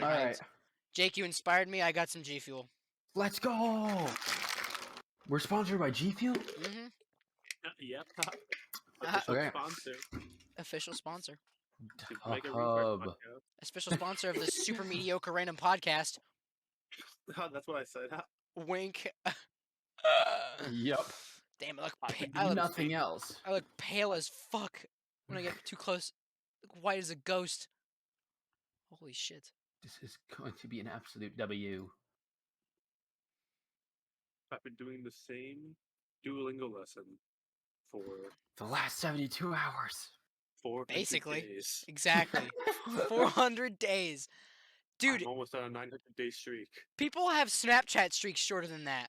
really All hyped. right. Jake, you inspired me. I got some G Fuel. Let's go. We're sponsored by G Fuel. Mm-hmm. Yep. Official Okay. sponsor. Official sponsor. Make a refresh Hub. podcast. Official sponsor of the Super Mediocre Random Podcast. That's what I said. Wink. Yep. Damn, I look, I could I do look, Nothing else. I look pale as fuck when I get too close. Look white as a ghost. Holy shit. This is going to be an absolute W. I've been doing the same Duolingo lesson for The last 72 hours. 400 Basically. days. Exactly. 400 days. Dude, I'm almost on a 900-day streak. people have Snapchat streaks shorter than that.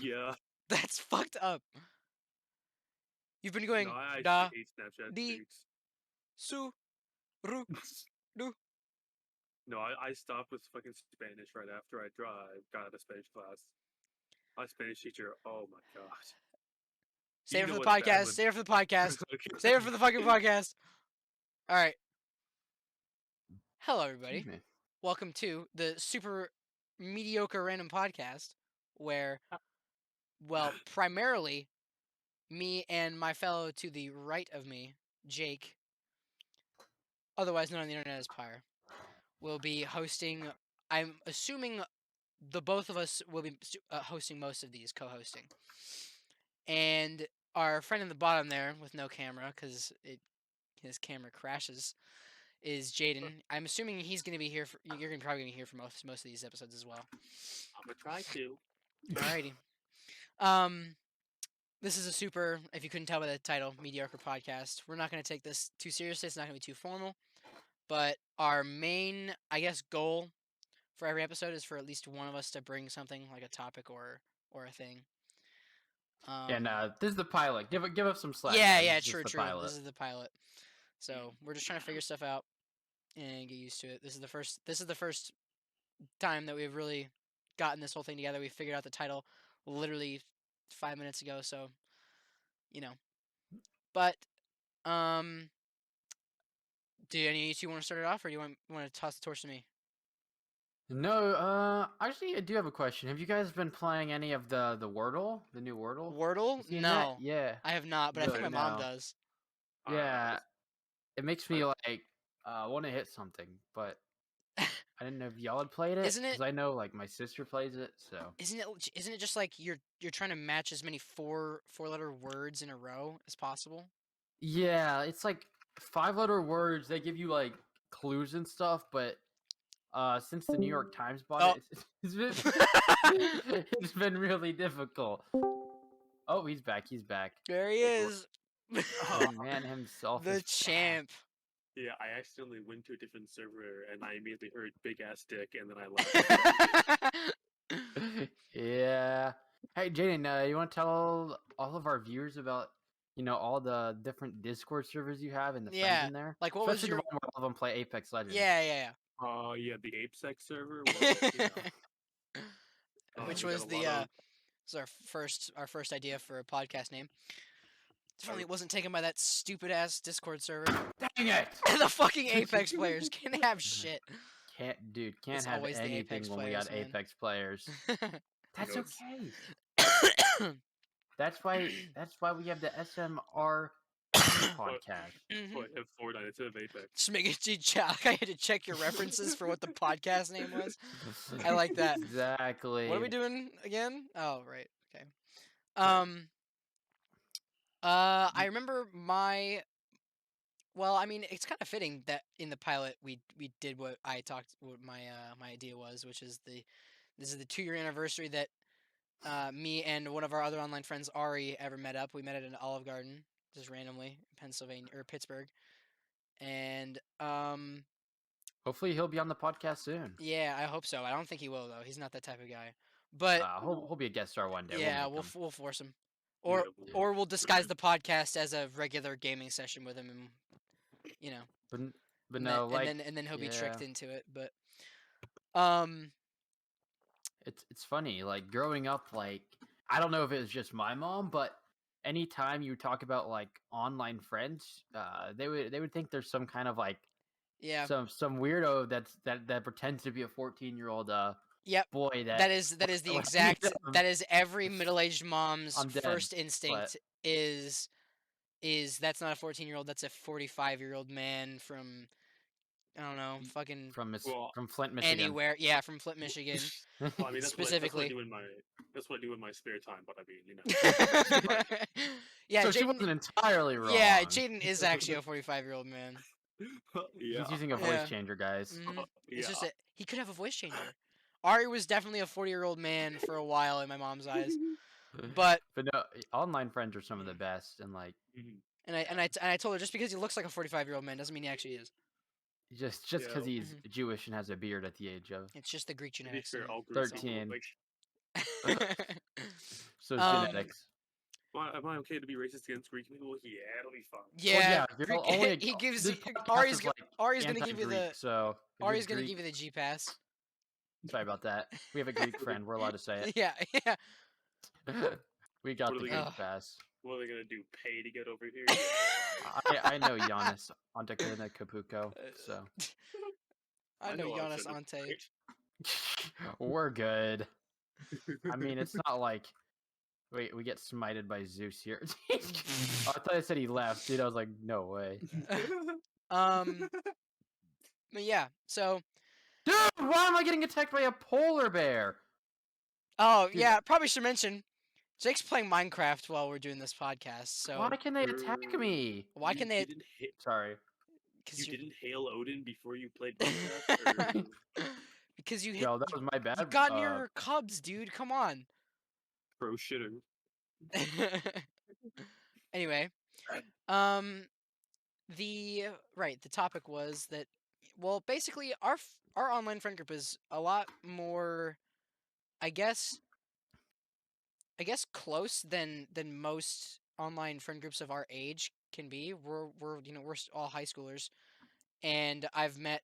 Yeah. That's fucked up. You've been going No, I da, actually hate Snapchat di, streaks. su, ru, du. No, I stopped with fucking Spanish right after I got out of Spanish class. My Spanish teacher, oh my god. Save You it know for the what's bad podcast. when- Save it for the podcast. Okay. Save it for the fucking podcast. All right. Hello, Excuse everybody. me. Welcome to the Super Mediocre Random Podcast, where, well, primarily me and my fellow to the right of me, Jake, otherwise known on the internet as Pyre, will be hosting. I'm assuming the both of us will be hosting most of these, co-hosting. And our friend in the bottom there with no camera, because his camera crashes, is Jaden. I'm assuming he's going to be here. You're probably going to be here for most of these episodes as well. I'm gonna try to. Alrighty. This is a super, if you couldn't tell by the title, mediocre podcast. We're not going to take this too seriously. It's not going to be too formal. But our main, I guess, goal for every episode is for at least one of us to bring something like a topic or a thing. And this is the pilot. Give us some slack. Yeah, guys. yeah, This is true. the This is the pilot. So we're just trying to figure stuff out and get used to it. This is the first time that we've really gotten this whole thing together. We figured out the title literally 5 minutes ago. So, but do any of you two want to start it off, or do you want to toss the torch to me? No, actually, I do have a question. Have you guys been playing any of the Wordle, the new Wordle? Wordle? You seen No, that? Yeah. I have not, but I think Good, my mom no. does. Yeah. It makes me like want to hit something, but I didn't know if y'all had played it. Isn't it- Because I know like my sister plays it, so. Isn't it just like you're trying to match as many four-letter words in a row as possible? Yeah, it's like 5-letter words. They give you like clues and stuff, but since the New York Times bought it, it's been really difficult. Oh, he's back. He's back. There he is. The man himself The is champ. Yeah, I accidentally went to a different server and I immediately heard big ass dick and then I left. Yeah. Hey, Jaden, you want to tell all of our viewers about, all the different Discord servers you have and the Yeah, friends in there? like, what was Especially your- the one where all of them play Apex Legends. Yeah. Yeah, the ApeSec server. Was, Which we got was a the lot of- was our first idea for a podcast name. If only it wasn't taken by that stupid ass Discord server. Dang it! The fucking Apex players can't have shit. Can't It's have always the anything Apex when we players, got man. Apex players. That's No, it's- okay. That's why we have the SMR podcast. Mhm. What, have Fortnite instead of Apex. Just make it. I had to check your references for what the podcast name was. I like that. Exactly. What are we doing again? Oh, right. Okay. I remember well, I mean, it's kind of fitting that in the pilot we did what my idea was, which is this is the 2-year anniversary that me and one of our other online friends, Ari, ever met up. We met at an Olive Garden, just randomly, in Pennsylvania or Pittsburgh, and Hopefully he'll be on the podcast soon. yeah, I hope so. I don't think he will though. He's not that type of guy. But He'll be a guest star one day. yeah, we'll we'll force him, or Yeah. or we'll disguise the podcast as a regular gaming session with him, and but and no, then, like and then he'll be tricked yeah. into it. But It's funny, like growing up, like I don't know if it was just my mom, but anytime you talk about like online friends, they would think there's some kind of like Yeah. some weirdo that pretends to be a 14-year-old Yep. boy That is the when I meet exact. him, That is every middle-aged mom's I'm dead. first But instinct is that's not a 14-year-old. That's a 45-year-old man from I don't know, fucking Well, from Flint, Michigan. anywhere. Yeah, from Flint, Michigan, well, I mean, that's what I specifically. do in my spare time. But I mean, you know. Yeah, So she Jaden. wasn't entirely wrong. Yeah, Jaden is actually a 45-year-old man. Yeah. He's using a voice Yeah. changer, guys. Mhm. It's Yeah. just he could have a voice changer. Ari was definitely a 40-year-old man for a while in my mom's eyes, but no, online friends are some of the best, and like Mhm. I told her just because he looks like a 45-year-old man doesn't mean he actually is. just Yeah. because he's Jewish and has a beard at the age of It's just the Greek To be genetics. fair, in all him. Greeks are 13. homophobic. So Um, genetics. Am I okay to be racist against Greek people? Yeah, it'll be fine. Yeah, Well, Greek, only he gives this you, podcast is like Ari's gonna give you anti-Greek, the so if Ari's you're gonna Greek, give you the G pass. sorry about that. We have a Greek friend. We're allowed to say Yeah, yeah. it. We got What are the they Greek gonna- pass. What are they gonna do? Pay to get over here? I know Giannis Antetokounmpo, Capuco, so I know Giannis Alexander Ante. Page. we're good. I mean, it's not like we get smited by Zeus here. Oh, I thought I said he left, dude. I was like, no way, But yeah. So, dude. Why am I getting attacked by a polar bear? oh Dude, yeah, probably should mention Jake's playing Minecraft while we're doing this podcast. So why can they attack me? why can they? Sorry. Because You didn't hail Odin before you played Minecraft? Or... because you hit. Yo, that was my bad. You got near your cubs, dude. Come on. Pro shitter. Anyway, the topic was that basically our online friend group is a lot more I guess close than most online friend groups of our age can be. We're all high schoolers, and I've met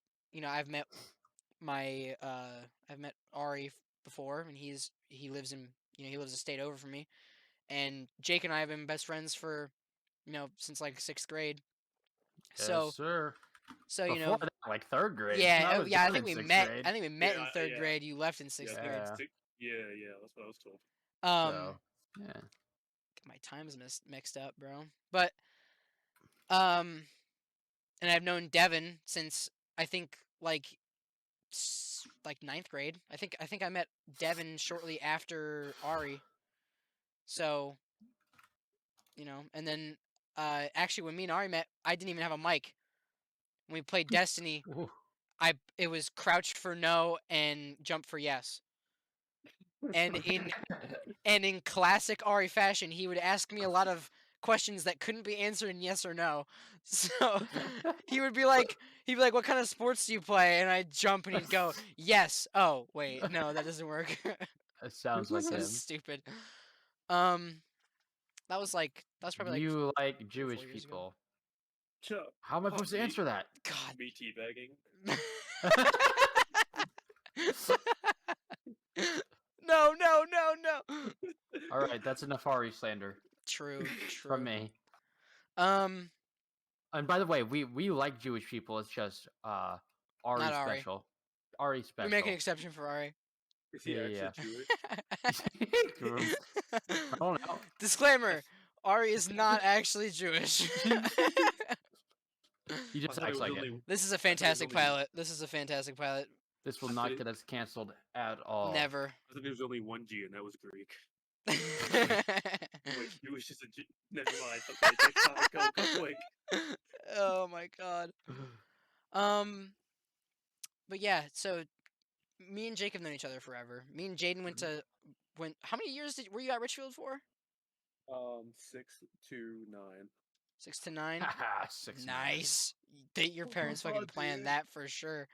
my I've met Ari before, and he lives in he lives a state over from me, and Jake and I have been best friends for since like 6th grade. Yes, So sir. so Before that, like 3rd grade. yeah, I was I done think in we 6th met. grade. I think we met in Yeah, 3rd yeah. grade. You left in 6th Yeah, grade. yeah, that's what I was told. So, yeah. My time's mixed up, bro. But and I've known Devin since I think like 9th grade. I think I met Devin shortly after Ari. So, and then actually when me and Ari met, I didn't even have a mic. When we played Destiny, Ooh. it was crouch for no and jump for yes. And in classic Ari fashion, he would ask me a lot of questions that couldn't be answered in yes or no. So he'd be like, "What kind of sports do you play?" And I'd jump, and he'd go, "Yes." Oh, wait, no, that doesn't work. It sounds like So him. stupid. That was Do probably you like 4 Jewish years ago. people? Chuck, How am I supposed to me- answer that? God. Me teabagging. No. All right, that's enough Ari slander True. from me. Um, And by the way, we like Jewish people. It's just Ari Not Ari. special. Ari we special. make an exception for Ari. Is he Yeah. actually Jewish? I don't know. Disclaimer: Ari is not actually Jewish. He I just thought it acts was like it. only- This is a thought it was fantastic only- pilot. This is a fantastic pilot. This will I not think- get us canceled at all. Never. I thought there was only one G, and that was Greek. Wait, Jewish is a G. Never mind. Okay, go quick. Oh my god. But yeah, so me and Jake have known each other forever. Me and Jaden went. How many years were you at Richfield for? 6 to 9. 6 to 9. 6 Nice. Your parents Oh, fucking planned dude. that for sure.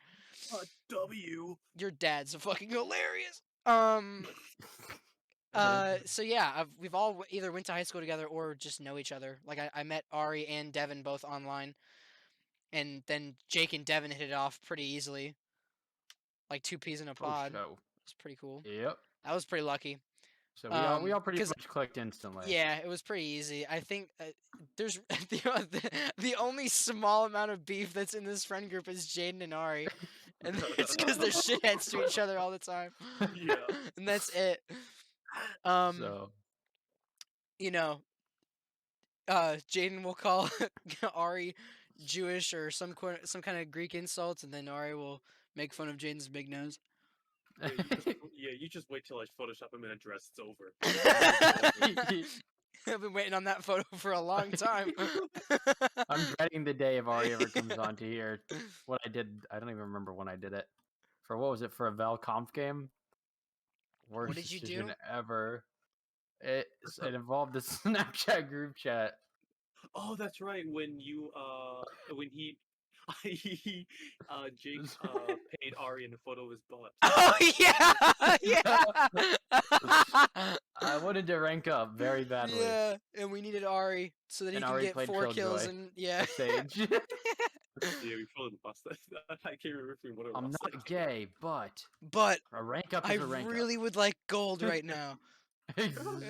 W. Your dad's fucking hilarious. So yeah, we've all either went to high school together or just know each other. Like I met Ari and Devin both online, and then Jake and Devin hit it off pretty easily. Like 2 peas in a pod. Oh, It's pretty cool. yep. I was pretty lucky. So we all pretty 'cause much clicked instantly. yeah, it was pretty easy. I think there's the only small amount of beef that's in this friend group is Jaden and Ari, and it's because they're shitheads to each other all the time. Yeah. And that's it. Um, So you know, Jaden will call Ari Jewish or some kind of Greek insults, and then Ari will make fun of Jaden's big nose. You just wait till I Photoshop him in a dress. It's over. I've been waiting on that photo for a long time. I'm dreading the day if Ari ever comes onto here. What I did, I don't even remember when I did it. For what was it, for a Val Conf game? Worst did you decision do? ever. It involved the Snapchat group chat. Oh, that's right. When he Jake paid Ari in a photo of his butt. Oh yeah, yeah. I wanted to rank up very badly. Yeah, and we needed Ari so that he And can Ari get played 4 kills Killjoy. and yeah. Sage. Yeah, we probably lost that. I can't remember if we won or I'm lost not that. gay, but But a rank up I is a rank really would like gold right now. up. Exactly.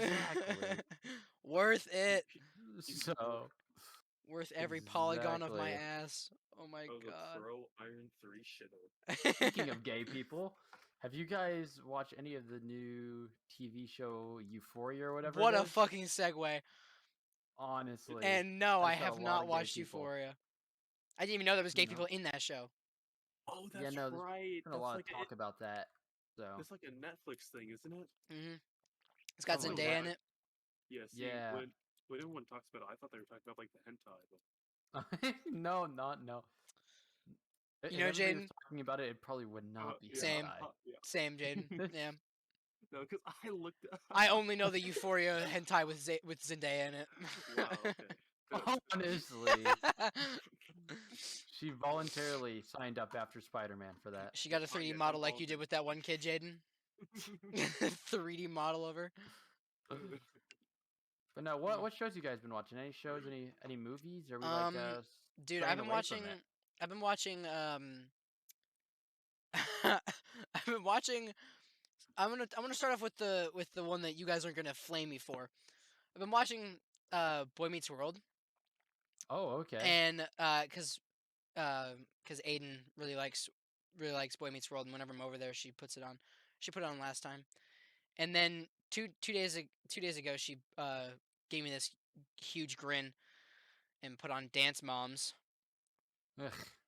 Worth it. So Worth every polygon of my Exactly. ass. Oh my I was a god. pro Iron 3 shitter. speaking of gay people, have you guys watched any of the new TV show Euphoria or whatever? What it a is? fucking segue. Honestly. And no, I I've got have a lot not of gay watched people. Euphoria. I didn't even know there was gay No. people in that show. Oh, Yeah, that's no, there's right. been a That's lot like of talk about that. So It's like a Netflix thing, isn't it? It's got Something Zendaya like in that. it. Yeah. See, Yeah. when everyone talks about it, I thought they were talking about like the hentai. But no. You If know, everybody was Jaden? talking about it, it probably would not be yeah, Same. hentai. yeah. Same, Jaden. Yeah. No, because I looked. I only know the Euphoria hentai with Zendaya in it. Wow. Okay. Honestly, she voluntarily signed up after Spider-Man for that. She got a 3D yeah, model like you did with that one kid, Jaden. 3D model of her. But no, what shows you guys been watching? Any shows? Any movies? Are we Dude, straying I've been away watching. from it? I've been watching. I've been watching. I'm gonna start off with the one that you guys aren't gonna flame me for. I've been watching Boy Meets World, Oh, okay. and cause Aiden really likes Boy Meets World, and whenever I'm over there, she puts it on. She put it on last time, and then two days ago, she gave me this huge grin and put on Dance Moms,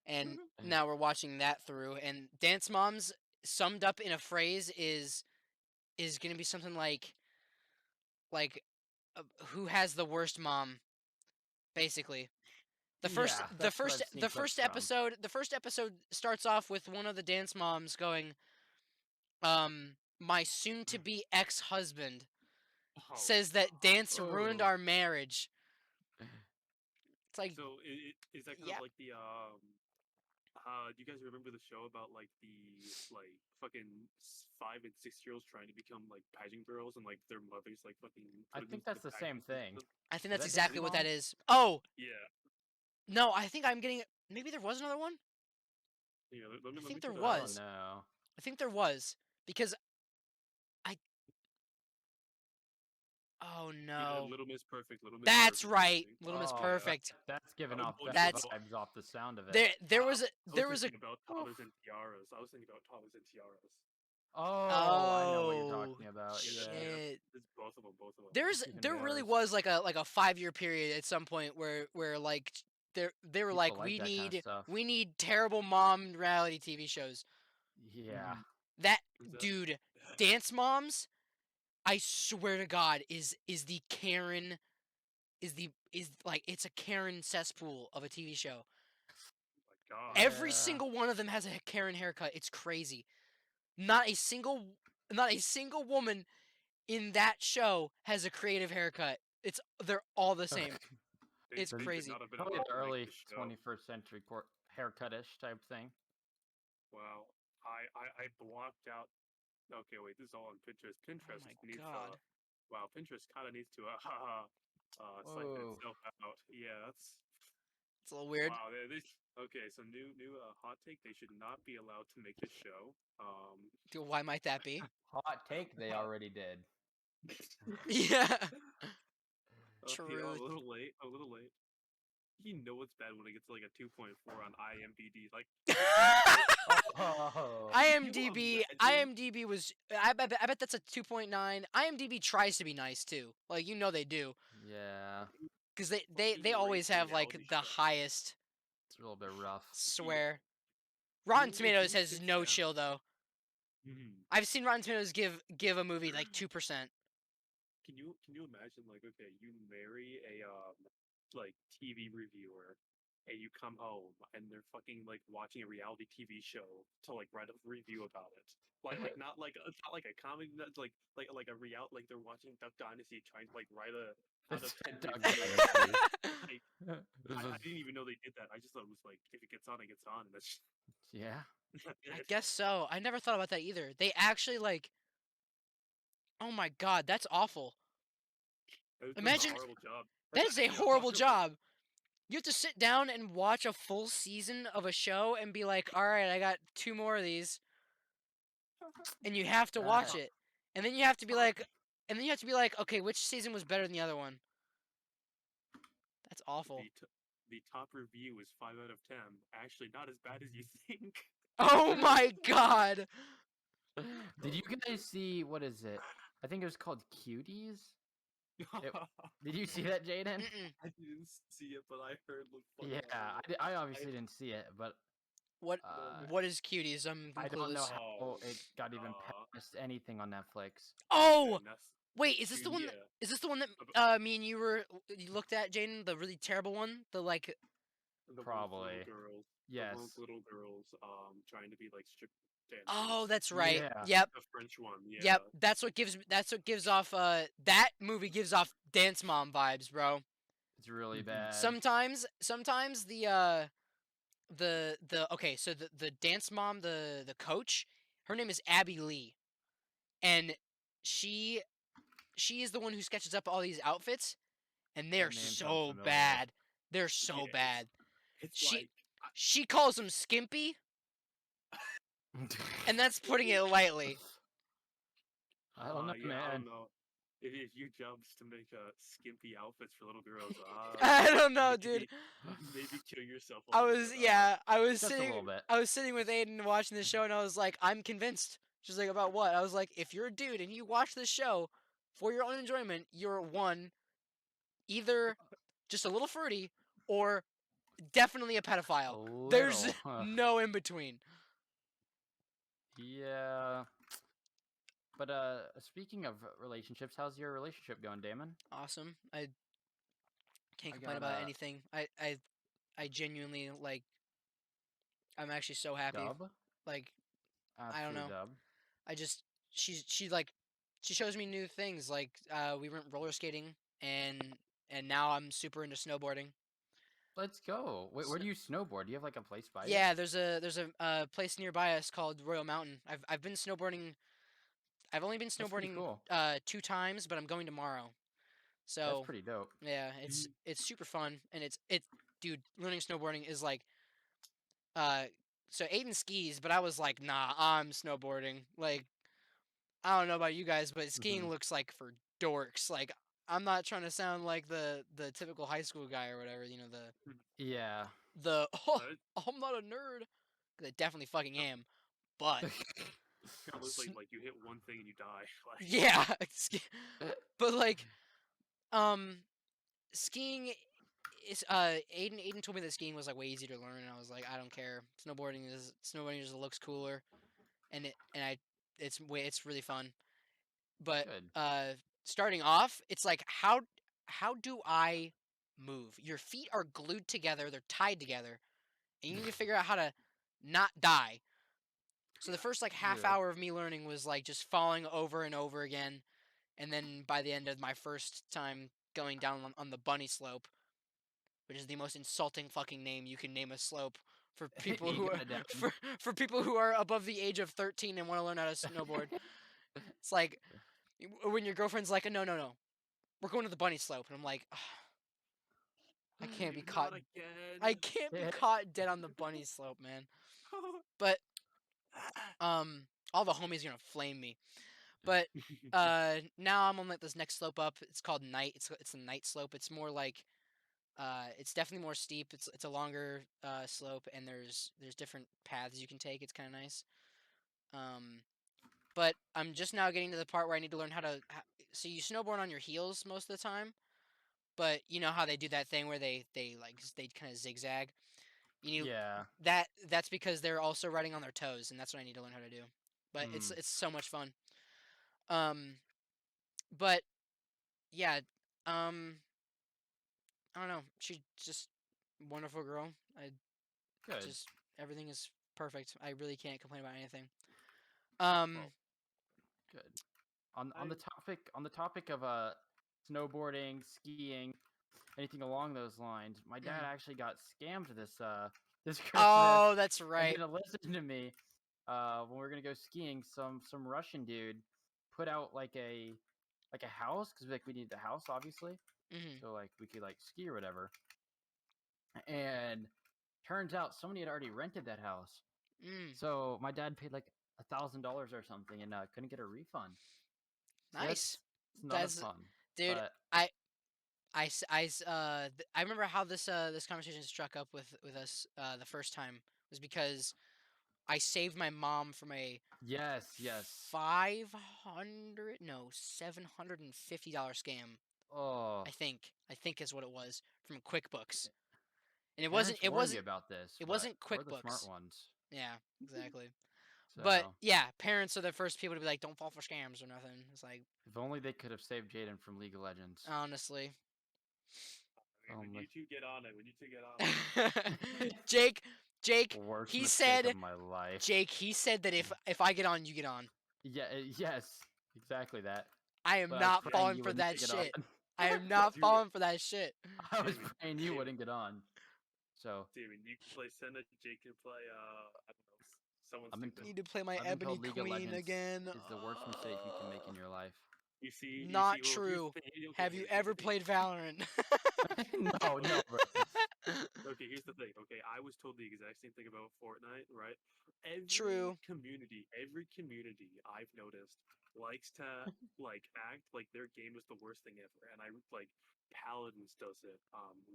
and now we're watching that through. And Dance Moms, summed up in a phrase, is gonna be something like who has the worst mom, basically. The first Yeah, that's what I've seen clips from. the first episode starts off with one of the dance moms going, my soon to be ex-husband Oh, says that dance ruined Oh. our marriage. It's like, So is that kind Yep. of like the do you guys remember the show about like the like fucking 5 and 6 year olds trying to become like pageant girls and like their mothers like fucking? I put them think into that's the same pageants and thing. stuff? I think Is that's that Dance exactly what that Moms? is. Oh Yeah. no, I think I'm getting. Maybe there was another one. Yeah. I Let think me there check Oh it out. was. no. I think there was because oh Yeah, no, Little Miss Perfect. Little Miss that's Perfect, I right. think. Little Miss Oh, Perfect. That's giving I was off more bad That's- vibes off the sound of it. There was a I was there was a thinking about toddlers and tiaras. I was thinking about toddlers and tiaras. Oh, I know what you're Oh, talking about. Yeah. shit. It's both of them. Both of them. Even There really worse. was like a 5-year period at some point where like they were People like, like that kind of stuff. we need terrible mom reality TV shows. Yeah. That Is that- dude, Dance Moms, I swear to God, is the Karen is like, it's a Karen cesspool of a TV show. Oh my God. Every Yeah. single one of them has a Karen haircut. It's crazy. Not a single woman in that show has a creative haircut. They're all the same. It's They should crazy. not have been Probably allowed the to make early this show. 21st century haircut-ish type thing. Wow. I blocked out. Okay, wait. This is all on Pinterest. Pinterest my needs God. wow. Pinterest kind of needs to siphon Whoa. itself out. Yeah, that's It's a little weird. wow. Okay, so new hot take. They should not be allowed to make this show. Dude, why might that be? Hot take they already did. Yeah. Yeah, Truth. a little late. A little late. You know it's bad when it gets like a 2.4 on IMDb. Like, Oh, can you IMDb imagine? IMDb was I bet that's a 2.9. IMDb tries to be nice too. Like they do yeah, cuz they Fucking always rates a have like reality the show. highest it's a little bit rough. Yeah. swear. Rotten If Tomatoes you has sits no down, chill though. Mhm. I've seen Rotten Tomatoes give a movie like 2%. Can you imagine like, okay, you marry a like TV reviewer, and you come home and they're fucking like watching a reality TV show to like write a review about it. Like not like it's not like a comedy, that's like a real, like they're watching Duck Dynasty trying to like write a out of It's 10 Duck review. Dynasty. Like I didn't even know they did that. I just thought it was like if it gets on, it gets on, and that's Yeah. I it. guess so. I never thought about that either. They actually like oh my god, that's awful. It was doing a Imagine horrible job. that is a Yeah, horrible job. You have to sit down and watch a full season of a show and be like, "All right, I got two more of these." And you have to watch That it. And then you have to be top like "Okay, which season was better than the other one?" That's awful. the top review is 5 out of 10. Actually, not as bad as you think. Oh my god. Did you guys see what is it? I think it was called Cuties. It, did you see that, Jaden? Mm-mm. I didn't see it, but I heard it looked Yeah, fucking horrible. I I obviously didn't see it, but What uh, what is cuties? I'm I don't know clueless. how oh, it got even past anything on Netflix. Oh, okay, that's wait, is this the dude. one? Yeah, Is this the one that ab- me and you looked at, Jaden? The really terrible one. The like. the one with little Probably. girls, the one Yes. with little girls, trying to be like strip Oh, dancers. that's right. Yeah. Yep. The French one, Yep. yeah. That's what gives off. That movie gives off dance mom vibes, bro. It's really Mhm. bad. Sometimes the okay, so the dance mom, the coach, her name is Abby Lee, and she she is the one who sketches up all these outfits, and they're That name sounds so familiar. bad. They're so Yeah, bad. it's She like she calls them skimpy, and that's putting it lightly. I don't know, yeah, I man. don't know. If your job's to make skimpy outfits for little girls, I don't know, dude. maybe maybe kill yourself a little bit. Just a little bit. I was sitting with Aiden watching the show, and I was like, I'm convinced. She's like, about what? I was like, if you're a dude and you watch this show for your own enjoyment, you're one either just a little fruity or definitely a A pedophile. There's little. no in between. Yeah. But speaking of relationships, how's your relationship going, Damon? Awesome. I can't I complain got about a anything. I genuinely like. I'm actually so happy. dub. Like I don't Absolute know. dub. I just she like she shows me new things. Like we went roller skating and now I'm super into snowboarding. Let's go. Wait, where Sn- do you snowboard? Do you have like a place by you? yeah, there's a place nearby us called Royal Mountain. I've been snowboarding. I've only been That's pretty snowboarding cool. 2 times, but I'm going tomorrow. That's So pretty dope. yeah, it's super fun and it's dude learning snowboarding is like uh so Aiden skis, but I was like nah, I'm snowboarding. Like I don't know about you guys, but Hmm. skiing looks like for dorks. Like I'm not trying to sound like the typical high school guy or whatever. You know Yeah. the oh It I'm not a nerd. 'Cause I definitely fucking am. But kind of looks s- like you hit one thing and you die. Like, yeah, but like um skiing is Aiden told me that skiing was like way easier to learn, and I was like I don't care. Snowboarding just looks cooler, and it's really fun. But Good. starting off, it's like how do I move? Your feet are glued together, they're tied together, and you need to figure out how to not die. So the yeah. first like half Yeah. hour of me learning was like just falling over and over again, and then by the end of my first time going down on the bunny slope, which is the most insulting fucking name you can name a slope for people You who are got it down. for people who are above the age of 13 and want to learn how to snowboard. It's like when your girlfriend's like, no, no, no, we're going to the bunny slope, and I'm like, "Ugh, I can't be caught. Not again. I can't be caught dead on the bunny slope, man. But all the homies are gonna flame me. But now I'm on like this next slope up. It's called Night. It's a night slope. It's more like it's definitely more steep. It's a longer slope, and there's different paths you can take. It's kind of nice. Um, but I'm just now getting to the part where I need to learn how to. So you snowboard on your heels most of the time, but you know how they do that thing where they kind of zigzag. You Yeah. that's because they're also riding on their toes, and that's what I need to learn how to do. But it's so much fun. Um, but yeah, um, I don't know. She's just a wonderful girl. I Good. just everything is perfect. I really can't complain about anything. Well, good. On the topic of snowboarding, skiing, anything along those lines, my dad Mhm. actually got scammed this Christmas Oh, that's and right. didn't listen to me. When we were gonna go skiing, some Russian dude put out like a house because like we needed a house obviously, Mhm. so like we could like ski or whatever. And turns out somebody had already rented that house, Mm. so my dad paid like $1,000 or something and couldn't get a refund. So Nice. it's not as That's fun. dude. But I I remember how this conversation struck up with us the first time was because I saved my mom from a yes. 500 no $750 scam. Oh, I think is what it was from QuickBooks. And it wasn't parents it warn you wasn't about this, it but wasn't we're the smart QuickBooks. ones. Yeah, exactly. But So yeah, parents are the first people to be like, "Don't fall for scams or nothing." It's like, if only they could have saved Jaden from League of Legends. honestly, I mean, when Only. you two get on it, when you two get on it. Jake, Jake, Worst he mistake said, of my life. Jake, he said that if I get on, you get on. Yeah, yes, exactly that. I am But I was not praying falling you for wouldn't that take it on. shit. I am not Dude, falling for that shit. I was Damon, praying you Damon, wouldn't get on. So Damon, you can play Senna, Jake can play, I don't know, someone I've been stupid. told Need to play my I've been Ebony told League of Queen Legends again. is the worst mistake you can make in your life. You see, Not well, here's true. the thing, okay, Have you here's ever the thing. played Valorant? No, bro. Okay, here's the thing. Okay, I was told the exact same thing about Fortnite, right? True. Every community I've noticed likes to like act like their game is the worst thing ever, and I like Paladins does it,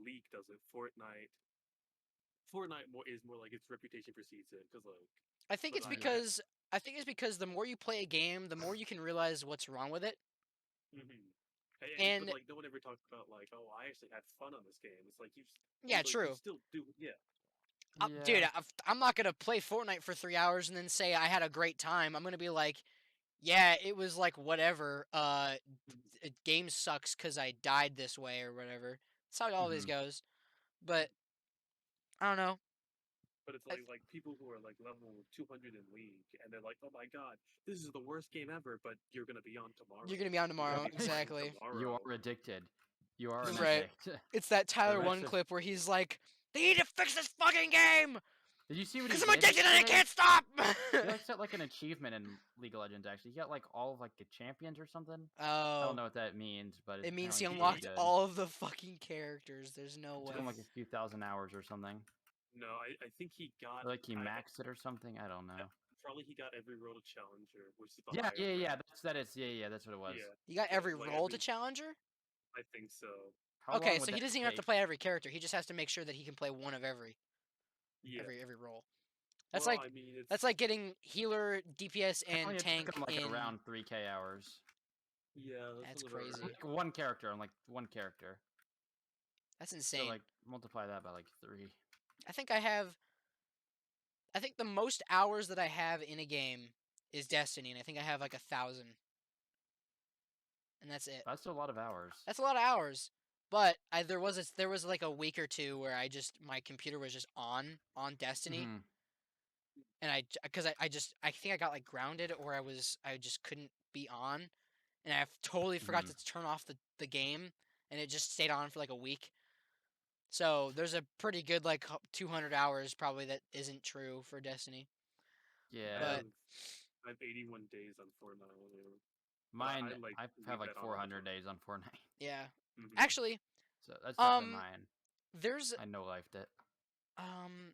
League does it, Fortnite is more like its reputation precedes it, because like, I think but it's Yeah. because I think it's because the more you play a game, the more you can realize what's wrong with it. hmm but And like no one ever talks about like, oh, I actually had fun on this game. It's like yeah, you true. still do, yeah. Dude, Yeah. I'm not gonna play Fortnite for 3 hours and then say I had a great time. I'm gonna be like, yeah, it was like whatever. Mhm. Game sucks because I died this way or whatever. That's how it always Hmm. goes. But I don't know. But it's I, like people who are like level 200 in League, and they're like, oh my god, this is the worst game ever. But you're gonna be on you're tomorrow. gonna be on You're gonna tomorrow, be playing exactly. You tomorrow. are addicted. You are an Right. addict. It's that The Tyler rest One of clip where he's like, "They need to fix this fucking game Did you see what he because I'm did addicted and I yesterday? can't stop." He like set like an achievement in League of Legends actually. He got like all of like the champions or something. I don't Oh, know what that means, but it means apparently he he's pretty unlocked good. all of the fucking characters. There's no It took way. him like a few thousand hours or something. No, I think he got Or like he maxed it or something. I don't know. probably he got every role to challenger, which is the Yeah, highest yeah, yeah. rank. That's what it was. Yeah, You got yeah, every like role to Challenger? I think so. How Okay, long so would he that doesn't even have to take? play every character. He just has to make sure that he can play one of Yeah. every role. That's Well, like I mean, that's it's like getting healer, DPS, and Apparently it took tank him like in. around 3K hours. yeah, that That's sounds about crazy. right. Like one character on like one character. That's So insane. like multiply that by like 3. I think I have. I think the most hours that I have in a game is Destiny, and I think I have like 1,000, and that's it. That's a lot of hours. That's a lot of hours. But there was like a week or two where my computer was just on Destiny, Hmm. and because I think I got like grounded or I just couldn't be on, and I totally forgot Hmm. to turn off the game, and it just stayed on for like a week. So there's a pretty good like 200 hours probably that isn't true for Destiny. I Yeah. But have I have 81 days on Fortnite, but Mine I like I have leave like that on all the 400 time. days on Fortnite. yeah, Hmm actually, So that's better than um, mine. there's I no lifed it. um,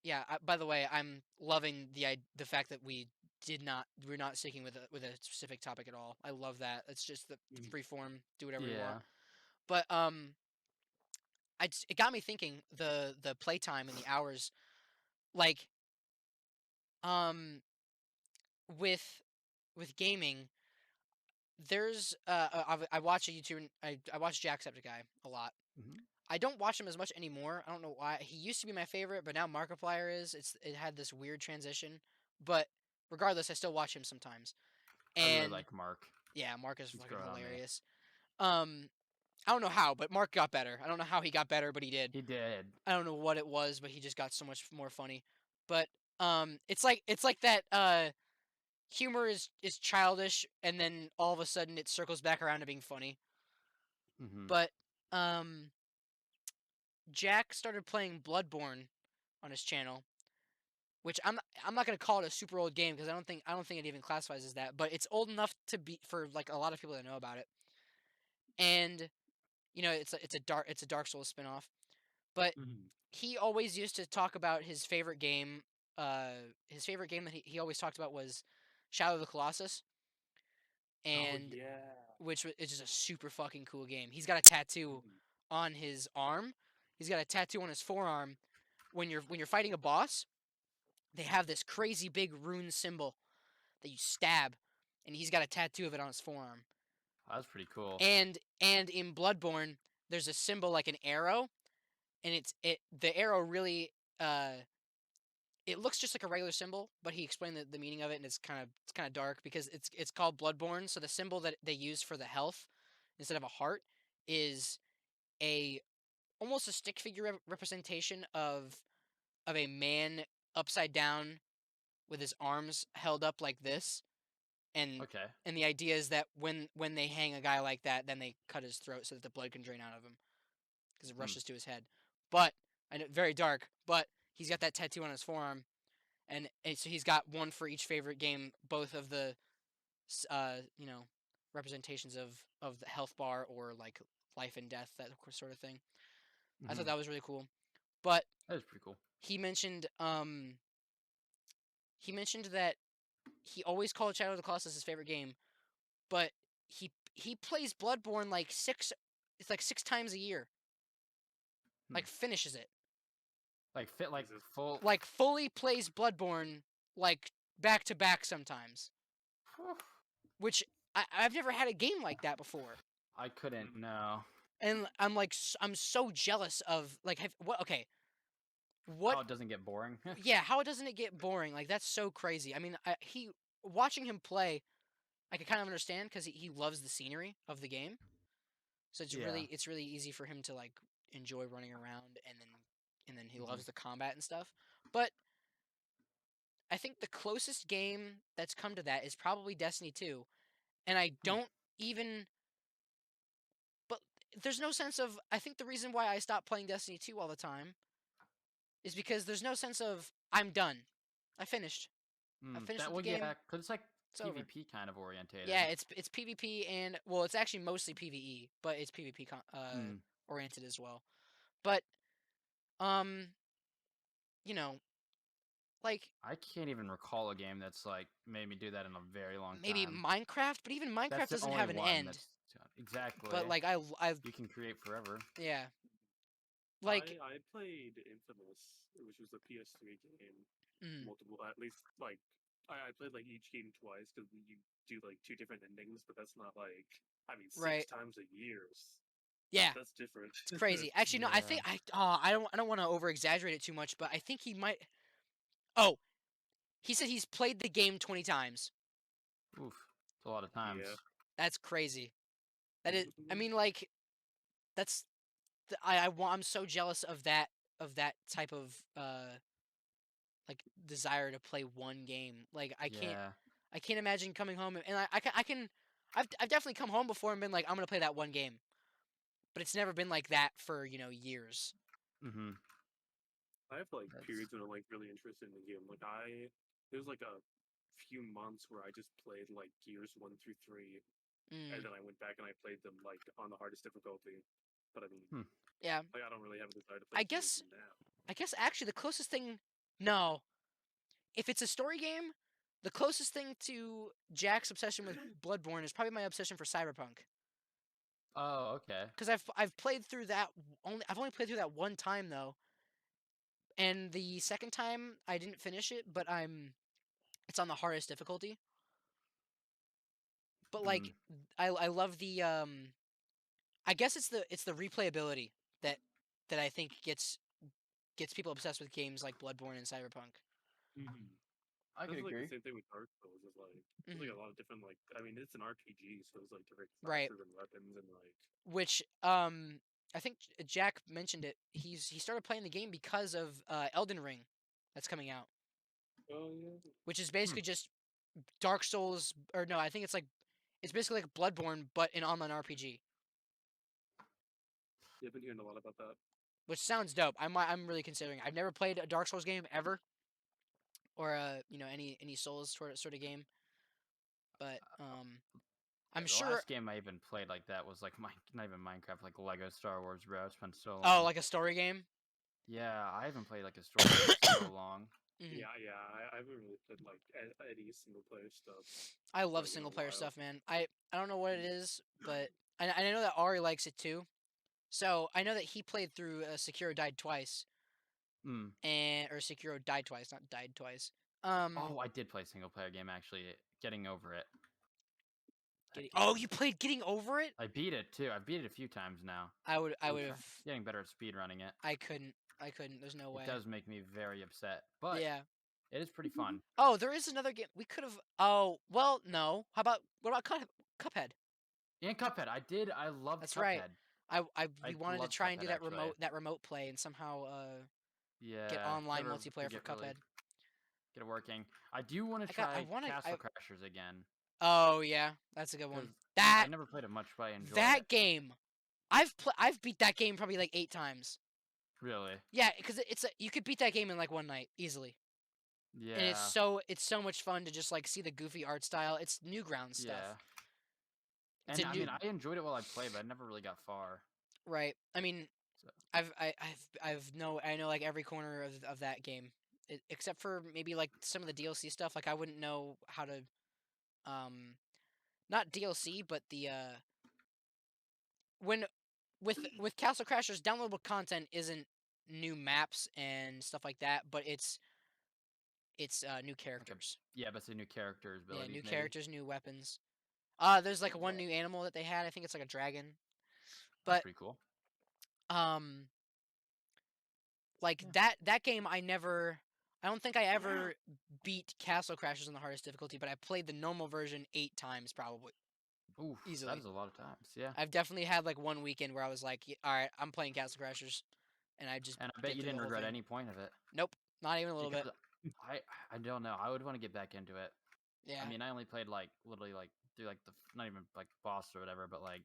yeah. By the way, I'm loving the fact that we We're not sticking with a specific topic at all. I love that. It's just the Mhm. free form. Do whatever you want. Yeah. But it got me thinking. The playtime and the hours, like um with gaming. There's I watch a YouTuber. I watch Jacksepticeye a lot. Hmm. I don't watch him as much anymore. I don't know why. He used to be my favorite, but now Markiplier is. It had this weird transition. But regardless, I still watch him sometimes. I really And like Mark. yeah, Mark is He's fucking growing on me. hilarious. I don't know how, but Mark got better. I don't know how he got better, but he did. He did. I don't know what it was, but he just got so much more funny. But it's like that humor is childish and then all of a sudden it circles back around to being funny. Hmm. But um Jack started playing Bloodborne on his channel, which I'm not going to call it a super old game because I don't think it even classifies as that, but it's old enough to be for like a lot of people that know about it. And you know, it's a Dark Souls spinoff. But Mhm. he always used to talk about his favorite game. His favorite game that he always talked about was Shadow of the Colossus, Oh and yeah. is just a super fucking cool game. He's got a tattoo Mhm. on his arm. He's got a tattoo on his forearm. When you're fighting a boss, they have this crazy big rune symbol that you stab, and he's got a tattoo of it on his forearm. That's pretty cool. And in Bloodborne, there's a symbol like an arrow, and the arrow really it looks just like a regular symbol, but he explained the meaning of it, and it's kind of dark because it's called Bloodborne. So the symbol that they use for the health instead of a heart is a almost a stick figure representation of a man upside down with his arms held up like this, and Okay. the idea is that when they hang a guy like that, then they cut his throat so that the blood can drain out of him because it Hmm. rushes to his head. But I know very dark, but he's got that tattoo on his forearm, and so he's got one for each favorite game, both of the you know representations of the health bar or like life and death, that sort of thing. I thought Hmm. that was really cool. But That is pretty cool. he mentioned that he always called Shadow of the Colossus his favorite game, but he plays Bloodborne like six times a year. Hmm. Like finishes it. Like fit like Jesus. full. Like fully plays Bloodborne like back to back sometimes. Whew. Which I've never had a game like that before. I couldn't. Mhm. No. And I'm so jealous of like what okay, what How it doesn't get boring. yeah, how doesn't it get boring? Like that's so crazy. I mean, he watching him play, I can kind of understand because he loves the scenery of the game. So Yeah. it's really easy for him to like enjoy running around, and then he Hmm. loves the combat and stuff. But I think the closest game that's come to that is probably Destiny 2. And I Hmm. don't even but there's no sense of I think the reason why I stopped playing Destiny 2 all the time is because there's no sense of I'm done. I finished. I finished That with the well, yeah, game. because it's like It's over. PvP kind of orientated. Yeah, it's PvP and well, it's actually mostly PvE, but it's PvP Hmm. oriented as well. But um, you know, like I can't even recall a game that's like made me do that in a very long maybe time. Minecraft, but even That's Minecraft the doesn't only have an one end. that's exactly. But like I You can create forever. yeah, like I played Infamous, which was a PS3 game. mm, Multiple, at least like I played like each game twice because you do like two different endings, but that's not like I mean six right. times a year. Yeah, That's different. it's crazy. Actually, no, I think Yeah. I don't want to over exaggerate it too much, but I think he might. Oh, he said he's played the game 20 times. Oof. It's a lot of times. Yeah. That's crazy. That is. I Mhm. mean, like that's. I'm so jealous of that type of like desire to play one game. Like Yeah. I can't imagine coming home and I can I've definitely come home before and been like I'm gonna play that one game, but it's never been like that for years. Mm-hmm. I have like That's periods when I'm like really interested in the game. Like there's like a few months where I just played like Gears 1 through 3, and Mm, then I went back and I played them like on the hardest difficulty. But I mean, hmm. yeah, like I don't really have a desire to play I Gears guess now. I guess actually the closest thing no, if it's a story game, The closest thing to Jack's obsession with Bloodborne is probably my obsession for Cyberpunk. Oh, okay. Because I've played through that I've only played through that one time though, and the second time I didn't finish it, but it's on the hardest difficulty. But Hmm. like I love the I guess it's the replayability that I think gets people obsessed with games like Bloodborne and Cyberpunk. Mm-hmm. I could That's like the agree. same thing with Dark Souls. Is like there's like Hmm. a lot of different like I mean it's an RPG, so there's like different Right. classes and weapons and like Which I think Jack mentioned it. He started playing the game because of Elden Ring that's coming out, oh yeah, which is Hmm. basically just Dark Souls, or no, I think it's basically like Bloodborne but an online RPG, yeah, I've been hearing a lot about that. which sounds dope. I'm really considering. I've never played a Dark Souls game ever, or any Souls sort of game, but Yeah, I'm the sure. last game I even played like that was like not even Minecraft, like Lego Star Wars, bro. It's been so Oh, long. like a story game. Yeah, I haven't played like a story game in so long. Hmm. Yeah, I haven't really played like any single player stuff I love like in single a player while. stuff, man. I don't know what it is, but I know that Ari likes it too. So I know that he played through Sekiro died twice, Hmm. and or Sekiro died twice, not died twice. Oh, I did play a single player game actually. Getting over it. That Oh, game. you played Getting Over It? I beat it too. I beat it a few times now. I I'm would have. getting better at speed running it. I couldn't. I couldn't. There's no It way. does make me very upset, but Yeah. it is pretty fun. Oh, there is another game we could have. Oh, well, no. What about Cuphead? And Cuphead, I did. I loved That's right. Cuphead. We I wanted to loved try and do Cuphead actually. that remote play and somehow get Yeah, online never multiplayer could for get really Cuphead. get it working. I do want to I try wanted I Castle Crashers again Oh yeah, that's a good because one. I That never played it much, but I enjoy it. that game. I've beat that game probably like 8 times. Really? Yeah, because you could beat that game in like one night easily. And Yeah, it's so much fun to just like see the goofy art style. It's Newgrounds stuff. yeah. It's a And I new mean, I enjoyed it while I played, but I never really got far. right. I mean, So, I know like every corner of that game, except for maybe like some of the DLC stuff. Like I wouldn't know how to um not DLC, but the when with Castle Crashers, downloadable content isn't new maps and stuff like that, but it's new like a characters. yeah, but it's a new character's Yeah, abilities new maybe. characters, new weapons. There's like one Yeah, new animal that they had. I think it's like a dragon. that's But pretty cool. um like Yeah. that game I don't think I ever beat Castle Crashers on the hardest difficulty, but I played the normal version 8 times probably Oof, that easily. is a lot of times. Yeah. I've definitely had like one weekend where I was like, "All right, I'm playing Castle Crashers," and I just And I bet get you through the didn't whole regret thing. any point of it Nope, not even a little bit. because I I don't know. I would want to get back into it. I Yeah, mean, I only played like literally like through like the not even like boss or whatever, but like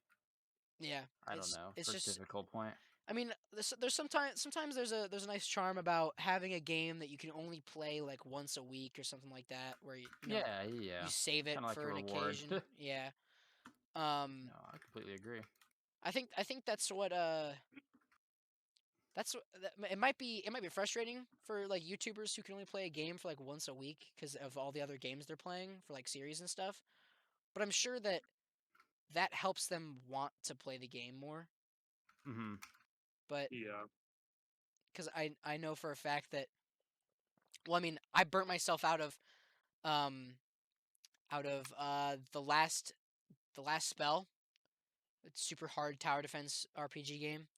yeah. I don't know, It's first just difficult point. I mean, there's sometimes there's a nice charm about having a game that you can only play like once a week or something like that, where Yeah, you yeah. save it Kind of like a for an reward. occasion. No, Yeah. I completely agree. I think that's what it might be frustrating for like YouTubers who can only play a game for like once a week because of all the other games they're playing for like series and stuff. But I'm sure that that helps them want to play the game more. Hmm. But Yeah, because I know for a fact that well, I mean, I burnt myself um the last spell. It's super hard tower defense RPG game.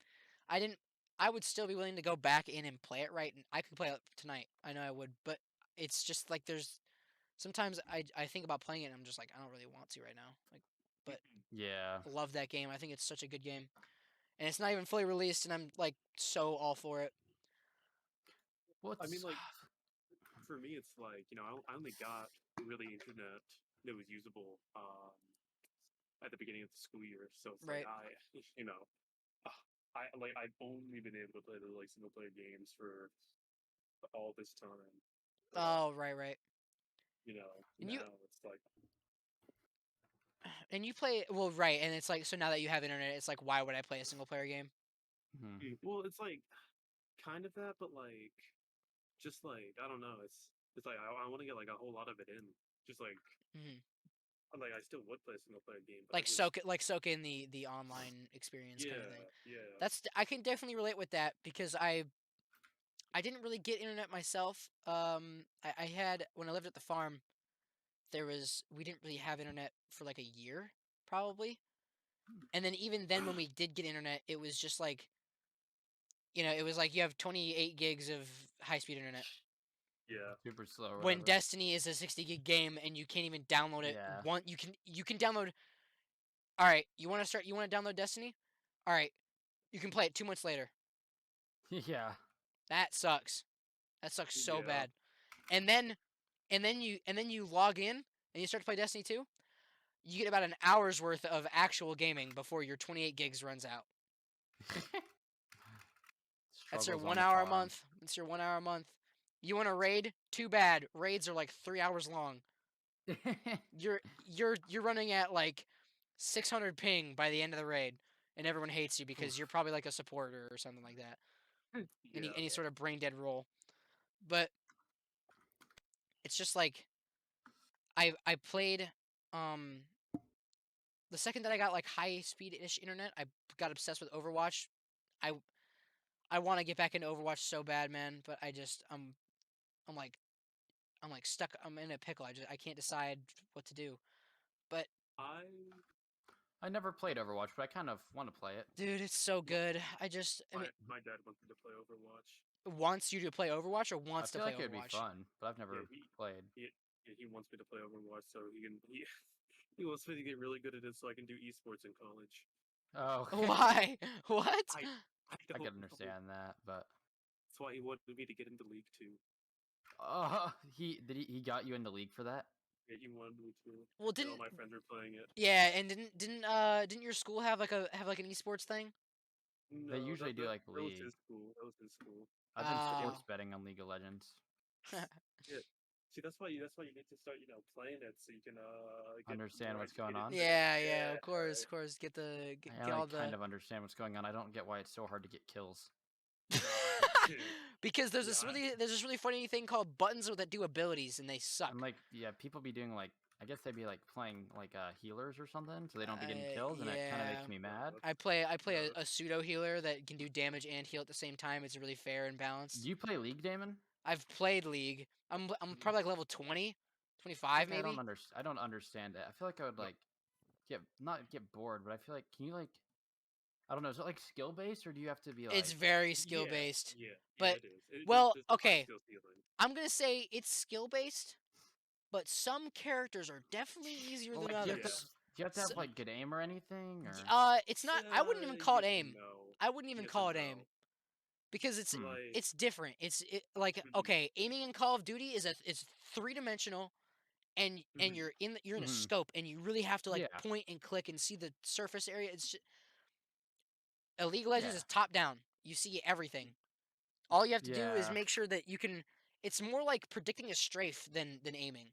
I didn't. I would still be willing to go back in and play it right, and I could play it tonight. I know I would, but it's just like there's sometimes I think about playing it and I'm just like I don't really want to right now. Like, but Yeah. I love that game. I think it's such a good game, and it's not even fully released, and I'm like so all for it. I mean What's like for me it's like I only got really internet that was usable at the beginning of the school year, so it's like Right. you know uh, I've only been able to play the like single player games for all this time. But Oh, right, right. And now it's like you play well, right, and it's like so now that you have internet, it's like why would I play a single player game? hmm. well, it's like kind of that, but like just like I don't know, it's like I want to get like a whole lot of it in. just like Mhm. I still would play a single player game, but I Like just soak in the online experience kind of thing. yeah. I can definitely relate with that because I didn't really get internet myself. I had when I lived at the farm, we didn't really have internet for like a year probably, and then even then when we did get internet, it was just like it was like you have 28 gigs of high speed internet. Yeah. Super slow or When whatever. Destiny is a 60 gig game and you can't even download it. Yeah. You can download. All right, you want to start? You want to download Destiny? All right, you can play it 2 months later. Yeah. That sucks. That sucks so Yeah. bad. And then you log in and you start to play Destiny 2. You get about an hour's worth of actual gaming before your 28 gigs runs out. That's your Struggles on one the hour a farm. month. That's your 1 hour a month. You want to raid? Too bad. Raids are like 3 hours long. You're running at like 600 ping by the end of the raid, and everyone hates you because you're probably like a supporter or something like that. Yeah. Any sort of brain dead role. But it's just like I played um the second that I got like high speed ish internet, I got obsessed with Overwatch. I I want to get back into Overwatch so bad, man, but I'm like I'm like stuck. I'm in a pickle. I can't decide what to do. But I I never played Overwatch, but I kind of want to play it. dude, it's so my, good. I mean, my dad wanted to play Overwatch. wants you to play Overwatch or I wants to feel play like it would be Overwatch? fun, but I've Yeah, never played. he wants me to play Overwatch so he wants me to get really good at it so I can do esports in college. Oh, Why? What? I I don't can know. understand that, but That's why he wanted me to get into League Two. he got you into League for that? Yeah, he wanted me to. Well, And all didn't my friends were playing it. yeah, and didn't your school have like an esports thing? They No, usually do like that was League. his school. That was his school. I've been But he sports betting on League of Legends. yeah. See, that's why you need to start, playing it so you can get Understand more what's going educated on? in it. Yeah, yeah, Yeah. of course. I Get only all kind the of understand what's going on. I don't get why it's so hard to get kills. because Yeah, there's this really funny thing called buttons that do abilities and they suck. And like, yeah, people be doing like, I guess they'd be like playing like healers or something, so they don't be getting kills, and that kind of Yeah. makes me mad. I play no. a pseudo healer that can do damage and heal at the same time. It's really fair and balanced. Do you play League, Damon? I've played League. I'm probably like level 20, I feel 25 like maybe. I don't understand it. I feel like I would No. like not get bored, but I feel like can you like I don't know, is it like skill based or do you have to be It's like very skill Yeah, based. yeah, But it is. well, There's a high okay. skill ceiling. I'm going to say it's skill based, but some characters are definitely easier well than like Yeah. others. do you have to S have like good aim or anything or It's not. I wouldn't even call it Yes and aim. no. I wouldn't even Yes call and it aim no. because hmm. Like, it's different. Like mhm, okay, aiming in Call of Duty is 3 dimensional, and mhm, you're in a Hmm. scope, and you really have to like Yeah. point and click and see the surface area. A League of Legends Yeah. is top down. You see everything. All you have to do is Yeah. make sure that you can. It's more like predicting a strafe than aiming.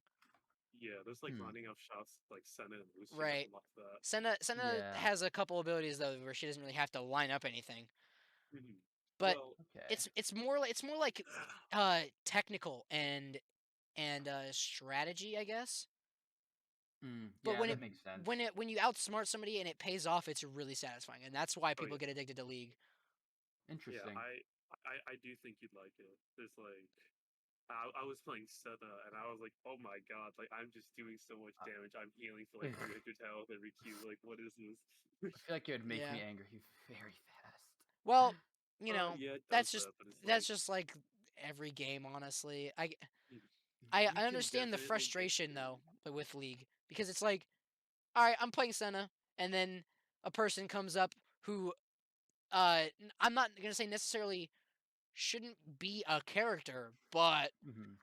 yeah, there's like Hmm. lining up shots like Senna and Lucian. I Right. love that. Senna Yeah. has a couple abilities though where she doesn't really have to line up anything. Mhm. But Well, Okay. it's more like technical and strategy, I guess. Mm, But yeah, that makes sense. when you outsmart somebody and it pays off, it's really satisfying, and that's why oh people yeah, get addicted to League. yeah. Interesting. I do think you'd like it. There's like, I was playing Senna and I was like, oh my god, like I'm just doing so much I damage. I'm healing for I like 300 health every Q. Like, what is this? feel like it would make Yeah. me angry very fast. Well, Yeah, it does that, but it's that's like, just like every game, honestly. you, you I can understand the definitely get frustration through. though with League because it's like, all right, I'm playing Senna, and then a person comes up who I'm not gonna say necessarily shouldn't be a character, but Hmm.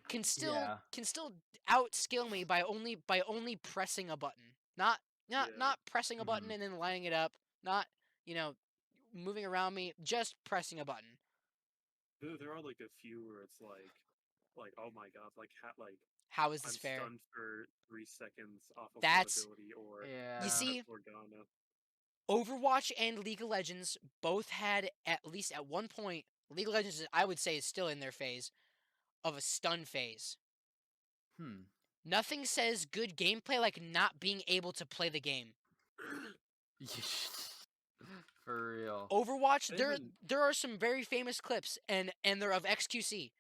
can Yeah. still outskill me by only pressing a button. Not Yeah, pressing a button Hmm. and then lining it up. Not you know moving around me. Just pressing a button. there are like a few where it's like oh my god, like How is this I'm fair? stunned for 3 seconds off of one That's ability, or you I Yeah. press see, Morgana. Overwatch and League of Legends both had at least at one point. League of Legends, I would say, is still in their phase of a stun phase. Hmm. Nothing says good gameplay like not being able to play the game. For real. Overwatch, I there even there are some very famous clips, and they're of XQC,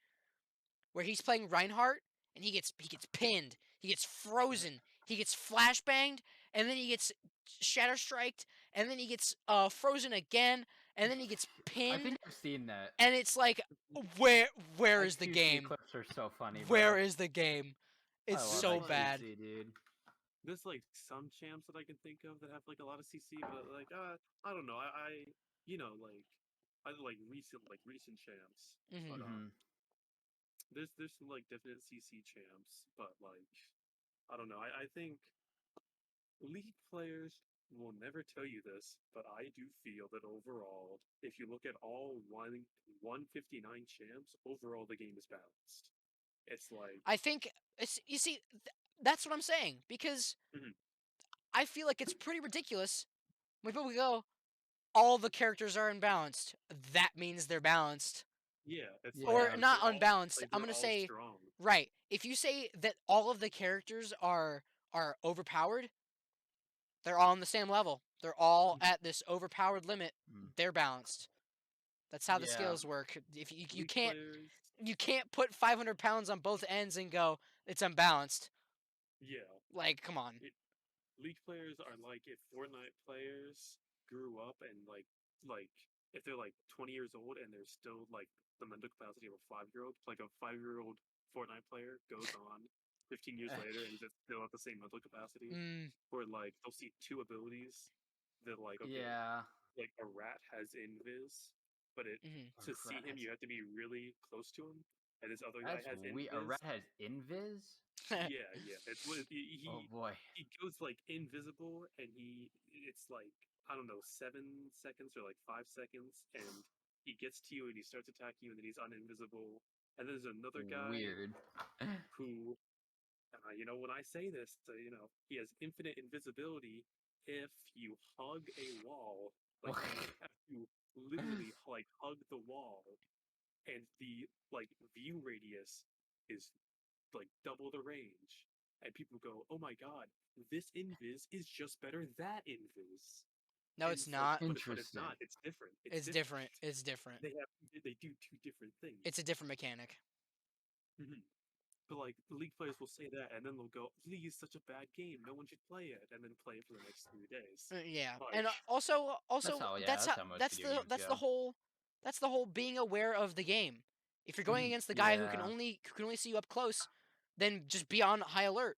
where he's playing Reinhardt and he gets pinned, he gets frozen, he gets flashbanged, and then he gets shatter striked, and then he gets frozen again, and then he gets I pinned, think I've seen that. and it's like, where is the XQC game? clips are so funny, bro. Where is the game? It's I love so like- bad. XQC, dude. there's like some champs that I can think of that have like a lot of CC, but like I don't know. I you know like I like recent champs, Mhm. but Mhm. there's some like definite CC champs, but like I don't know. I think League players will never tell you this, but I do feel that overall, if you look at all 159 champs, overall the game is balanced. It's like I think you see, that's what I'm saying, because Mhm. I feel like it's pretty ridiculous when people go, all the characters are unbalanced. That means they're balanced. yeah, it's Yeah. like Or not they're all unbalanced. like I'm they're gonna all say, strong. right. If you say that all of the characters are overpowered, they're all on the same level. They're all at this overpowered limit. Mm. They're balanced. That's how the Yeah. skills work. If you League can't players, put 500 pounds on both ends and go, it's unbalanced. yeah, Like, come on. League players are like if Fortnite players grew up and like if they're like 20 years old and they're still like the mental capacity of a 5-year-old, like a 5-year-old Fortnite player goes on 15 years later and is still at the same mental capacity, Mm, where like they'll see two abilities that like okay, Yeah. like a rat has invis, but mhm. to see him you have to be really close to him, and this other guy That's has we. A invis. rat has invis. Yeah, yeah. It's what Oh boy. he goes like invisible, and it's like I don't know 7 seconds or like 5 seconds, and he gets to you and he starts attacking you, and then he's uninvisible. And there's another guy Weird. who, when I say this, he has infinite invisibility if you hug a wall, like you have to literally like hug the wall, and the like view radius is like double the range. And people go, "Oh my god, this invis is just better that invis." No, And it's it's like, not. but it's Interesting. not. It's different. It's different. It's different. They do two different things. It's a different mechanic. Mhm. But like league players will say that, and then they'll go, "League is such a bad game. No one should play it," and then play it for the next 3 days. Yeah, Like, and also That's how. Yeah. that's how That's how most video games that's go. the whole being aware of the game. If you're going Mhm. against the guy who Yeah. can only see you up close, then just be on high alert.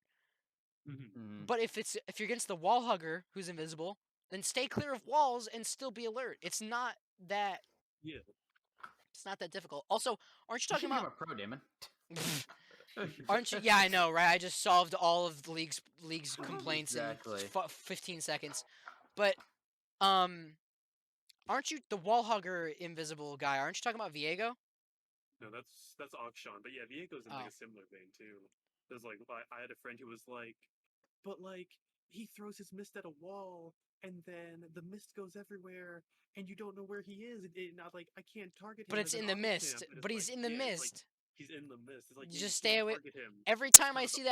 mhm. Mhm. But if you're against the wall hugger who's invisible, then stay clear of walls and still be alert. Yeah. It's not that difficult. Also, aren't you You talking should become about a pro, Damon. aren't you? Yeah, I know, right? I just solved all of the league's complaints Exactly. in 15 seconds. But aren't you the wall hugger invisible guy? Aren't you talking about Viego? No, that's Akshan. But yeah, Viego's in like Oh. a similar vein too. There's like I had a friend who was like, but like he throws his mist at a wall and then the mist goes everywhere and you don't know where he is. Not like I can't target him But it's as an in the auto mist. champ. And But it's he's like in the yeah, it's like mist. he's in the mist. It's like You yeah, you just stay can't away. target him. Every That's time kind I of the see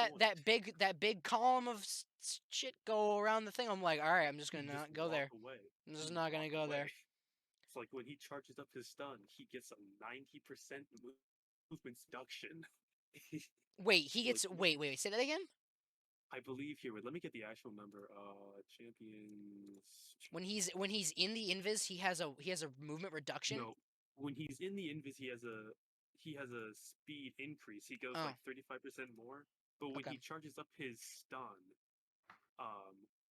point. that big column of shit go around the thing, I'm like, all right, I'm just You gonna just not go walk there. away. I'm You just just not gonna walk go away. there. It's like when he charges up his stun, he gets a 90% movement reduction. Wait, he Like, gets. Wait. Say that again. I believe here. Wait, let me get the actual number. Champions. When he's in the invis, he has a movement reduction. No, when he's in the invis, he has a speed increase. He goes Oh, like 35% more. But when okay. he charges up his stun,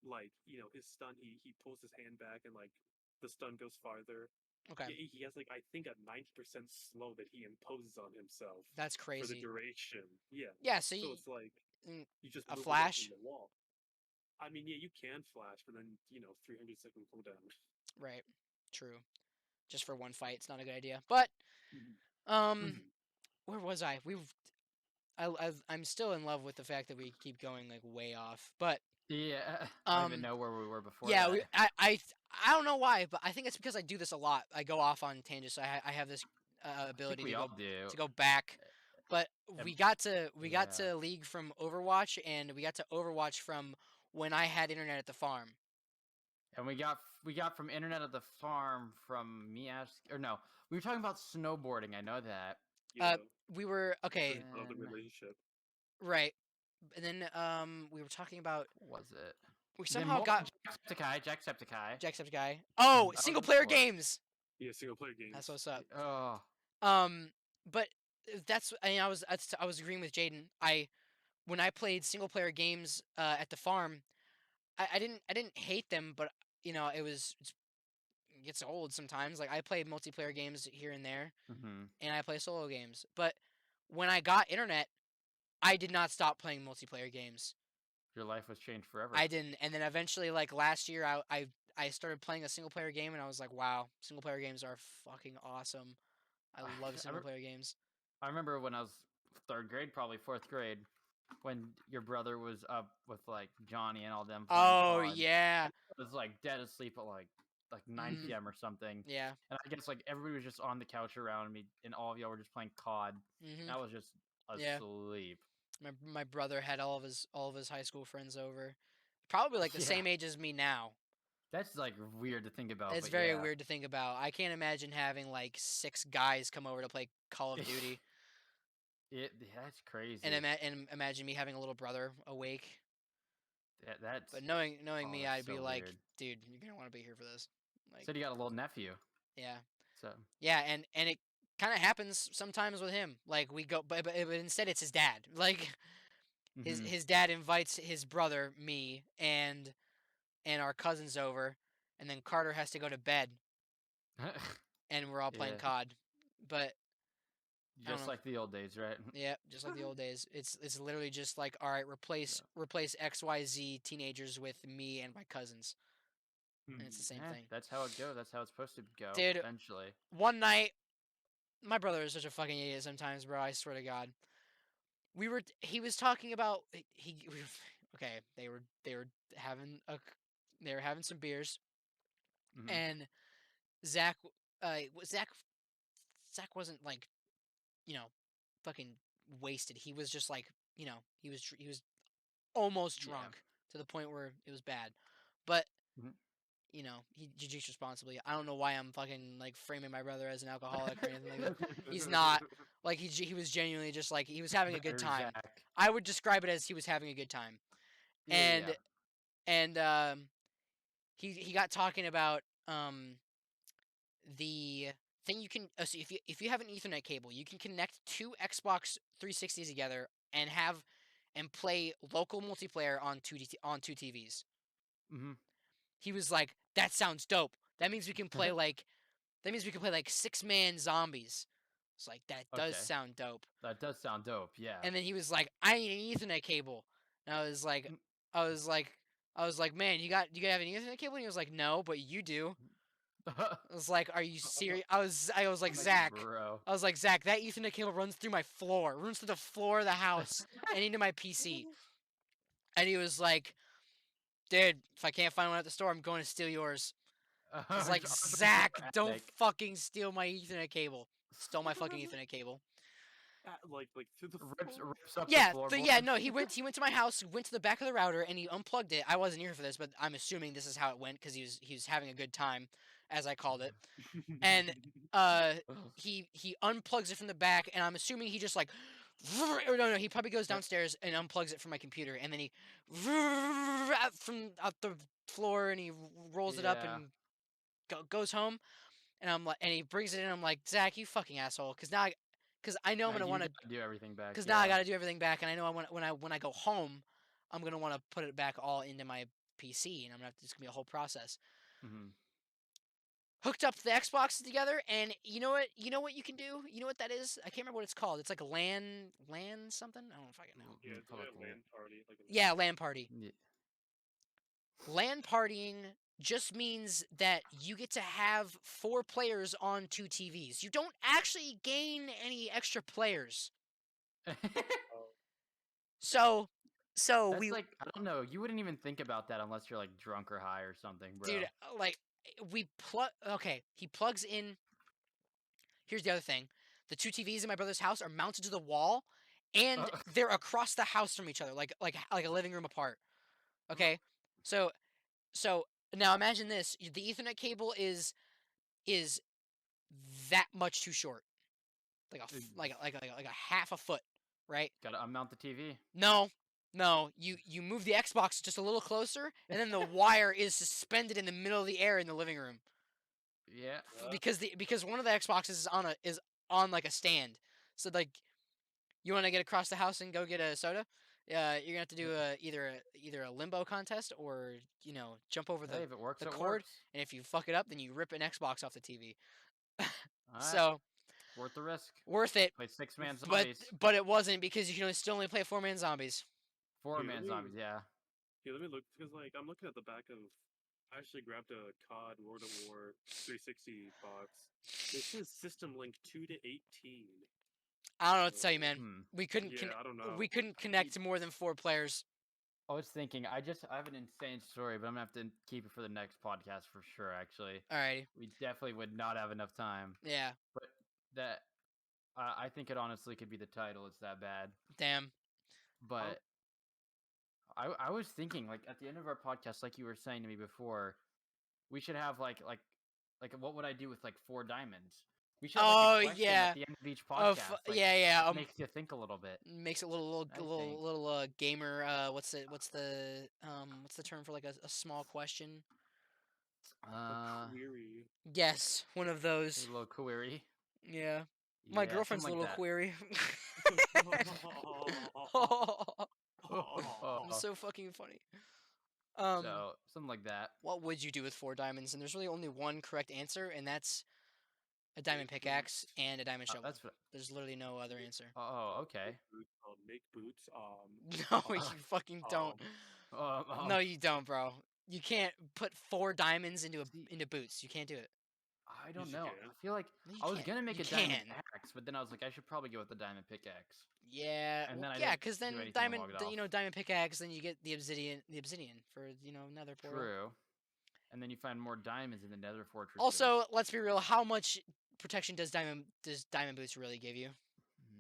like his stun, he pulls his hand back and like the stun goes farther. Okay. He has like I think a 90% slow that he imposes on himself That's for the crazy. duration. Yeah. Yeah. So So it's like mm, you just a move away flash, from the wall. I mean, yeah, you can flash, but then 300-second cooldown. right? True. Just for one fight, it's not a good idea. But um, Mhm. where was I? I'm still in love with the fact that we keep going like way off. But Yeah. I don't even um, know where we were before yeah, that. I don't know why, but I think it's because I do this a lot. I go off on tangents. I have this I think ability we all do. to go back. But Um, we got to yeah. League from Overwatch, and we got to Overwatch from when I had internet at the farm. And we got from internet at the farm from me asking, or no, we were talking about snowboarding. I know that. Uh, Yeah. we were okay, Of the And relationship. right? And then we were talking about what was it? we Then somehow got Jacksepticeye. Jacksepticeye. Oh, That was single player before. games. Yeah, single player That's games. what's up. Oh. But that's I mean, I was agreeing with Jaden. When I played single player games at the farm, I didn't hate them, but it gets old sometimes. Like I play multiplayer games here and there, Mm-hmm. and I play solo games. But when I got internet, I did not stop playing multiplayer games. Your life was changed forever. I didn't, and then eventually, like last year, I started playing a single player game, and I was like, wow, single player games are fucking awesome. I love I, single player games. I remember when I was third grade, probably fourth grade, when your brother was up with like Johnny and all them playing Oh COD. yeah. I was like dead asleep at like 9 Mhm. p.m. or something. Yeah. And I guess like everybody was just on the couch around me, and all of y'all were just playing COD. And Mhm. I was just Yeah. asleep. My brother had all of his high school friends over, probably like the Yeah, same age as me now. that's like weird to think about, It's but very yeah, weird to think about. I can't imagine having like 6 guys come over to play Call of Duty, that's and crazy. imagine me having a little brother awake. That's But knowing me, that's I'd be so like, weird. dude, you're gonna want to be here for this. Like, Said you got a little nephew, yeah, so yeah, and it kind of happens sometimes with him. Like we go, but instead it's his dad. Like mm-hmm. his dad invites his brother, me, and our cousins over, and then Carter has to go to bed, and we're all playing Yeah, COD. But I don't just know. like the old days, right? Yeah, just like the old days. It's literally just like, all right, replace XYZ teenagers with me and my cousins, and it's the same Yeah, thing. that's how it goes. That's how it's supposed to go Dude, eventually. one night, my brother is such a fucking idiot sometimes, bro. I swear to God. He was talking about okay, they were having a they were having some beers, Mm-hmm. and Zach Zach Zach wasn't like, you know, fucking wasted. He was just like, he was almost Yeah. drunk to the point where it was bad. But Mm-hmm. he drinks responsibly. I don't know why I'm fucking like framing my brother as an alcoholic or anything like that. He's not. Like he was genuinely just like he was having a good Better time. Zach. I would describe it as he was having a good time. Yeah, yeah. And and he got talking about the thing you can so if you have an Ethernet cable, you can connect two Xbox 360s together and play local multiplayer on on two TVs. Mm-hmm. He was like, "That sounds dope. That means we can play like 6-man zombies." It's like that does Okay, sound dope. that does sound dope. Yeah. And then he was like, "I need an Ethernet cable." And I was like, "Man, you got have an Ethernet cable?" And he was like, "No, but you do." I was like, "Are you serious?" I was like, Like, "Zach." bro. I was like, "Zach, that Ethernet cable runs through my floor, runs through the floor of the house and into my PC." And he was like, "Dude, if I can't find one at the store, I'm going to steal yours." I was Ours, like, ours was in "Zach, our don't attic. fucking steal my Ethernet cable." Stole my fucking Ethernet cable. Like through the Rips, floor. rips up the Yeah, floorboards. no, he went to my house, went to the back of the router, and he unplugged it. I wasn't here for this, but I'm assuming this is how it went because he was having a good time, as I called it. And uh, he unplugs it from the back, and I'm assuming he just like, or no, he probably goes downstairs and unplugs it from my computer, and then he from out the floor, and he rolls it up Yeah. and goes home. And I'm like, and he brings it in. I'm like, Zach, you fucking asshole, because I know I'm Now gonna you want to, gotta do everything back. because now I Yeah. got to do everything back, and I know I want when I go home, I'm gonna want to put it back all into my PC, and I'm gonna have to, it's gonna be a whole process. Mm-hmm. Hooked up the Xboxes together, and you know what you can do? You know what that is? I can't remember what it's called. It's like a LAN something. I don't fucking know. Yeah, it's like a LAN party. Like a Yeah, LAN party. Yeah. LAN partying just means that you get to have 4 players on 2 TVs. You don't actually gain any extra players. oh, So, That's we, like, I don't know. You wouldn't even think about that unless you're like drunk or high or something, dude, bro. like we plug. Okay, he plugs in. Here's the other thing. the two TVs in my brother's house are mounted to the wall, and they're across the house from each other, like a living room apart. Okay, so so now imagine this: the Ethernet cable is that much too short, like a half a foot, right? Gotta unmount the TV. No, no, you move the Xbox just a little closer, and then the wire is suspended in the middle of the air in the living room Yeah. because one of the Xboxes is on like a stand. So like you want to get across the house and go get a soda, you're gonna have to do either a limbo contest or jump over Hey, if it works, the it cord, works. and if you fuck it up, then you rip an Xbox off the TV. All right. So Worth the risk. worth it, Play 6-man but zombies. but it wasn't because you can still only play 4-man zombies. 4-man zombies. Yeah. Here, let me look because like I'm looking at the back of. I actually grabbed a COD World of War 360 box. This is System Link 2 to 18. I don't know what to tell you, man. Hmm. We couldn't Yeah, I don't know. we couldn't connect to more than 4 players. I was thinking, I have an insane story, but I'm gonna have to keep it for the next podcast for sure. Actually, Alrighty. we definitely would not have enough time. Yeah. But that, I think it honestly could be the title. It's that bad. Damn. But I was thinking, like at the end of our podcast, like you were saying to me before, we should have like what would I do with like 4 diamonds? We should have like Oh a question yeah. at the end of each podcast. Like, yeah. makes you think a little bit. Makes it a little I think. gamer. What's the term for like a small question? A query. Yes, one of A those. little query. Yeah. My Yeah, girlfriend's something little like that. query. Oh, I'm so fucking funny. so something like that. What would you do with 4 diamonds? And there's really only one correct answer, and that's a diamond Make pickaxe boots. and a diamond shovel. That's what. There's literally no other answer. Oh, okay. Make boots. No, you fucking don't. No, you don't, bro. You can't put 4 diamonds See, into boots. You can't do it. I Yes, don't you know. can. I feel like No, you I was can't. gonna make You a diamond can. axe, but then I was like, I should probably go with the diamond pickaxe. Yeah, And well, then I yeah, didn't because do then anything and diamond, log it off. diamond pickaxe, then you get the obsidian for Nether portal. True. And then you find more diamonds in the Nether fortresses. Also, let's be real. How much protection does diamond boots really give you?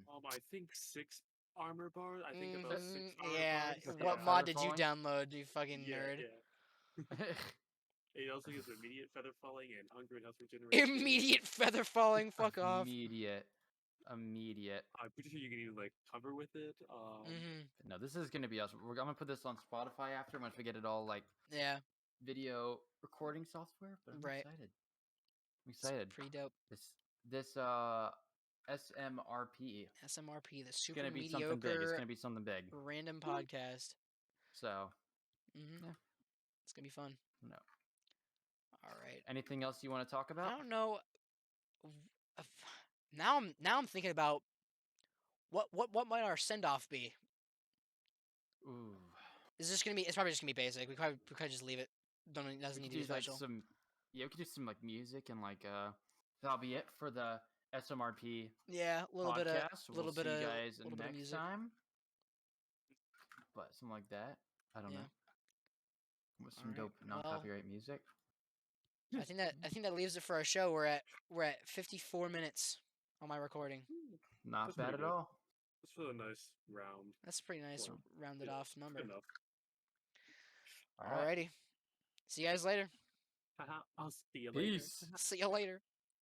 I think 6 armor bars. I think about 6 armor Yeah. bars. Without What feather mod did you falling? download? You fucking nerd. Yeah. It also gives immediate feather falling and hunger and health regeneration. Immediate feather falling. Fuck off. Immediate. I'm pretty sure you can even like cover with it. No, this is gonna be awesome. I'm gonna put this on Spotify after once we get it all like Yeah. video recording software. But I'm Right. excited. I'm excited. It's pretty dope. This SMRP. SMRP, the It's super gonna be something big. It's mediocre gonna be something big. random podcast. So, Yeah. It's gonna be fun. no. All right. Anything else you want to talk about? I don't know. Now I'm thinking about what might our send off be? Ooh. Is this gonna be? It's probably just gonna be basic. We could just leave it. Doesn't We need could to be do like special. we could do some like music and like that'll be it for the SMRP Yeah, a little bit podcast. of little We'll bit see of you guys little bit of next music. time. But something like that. I don't Yeah. know. With some Alright, dope well- non-copyright music. I think that leaves it for our show. We're at 54 minutes on my recording. Not That's bad pretty at good. all. That's a nice round. That's a pretty nice Well, rounded off number. Good enough. All right. Alrighty. See you guys later. I'll see you later. Peace. See you later.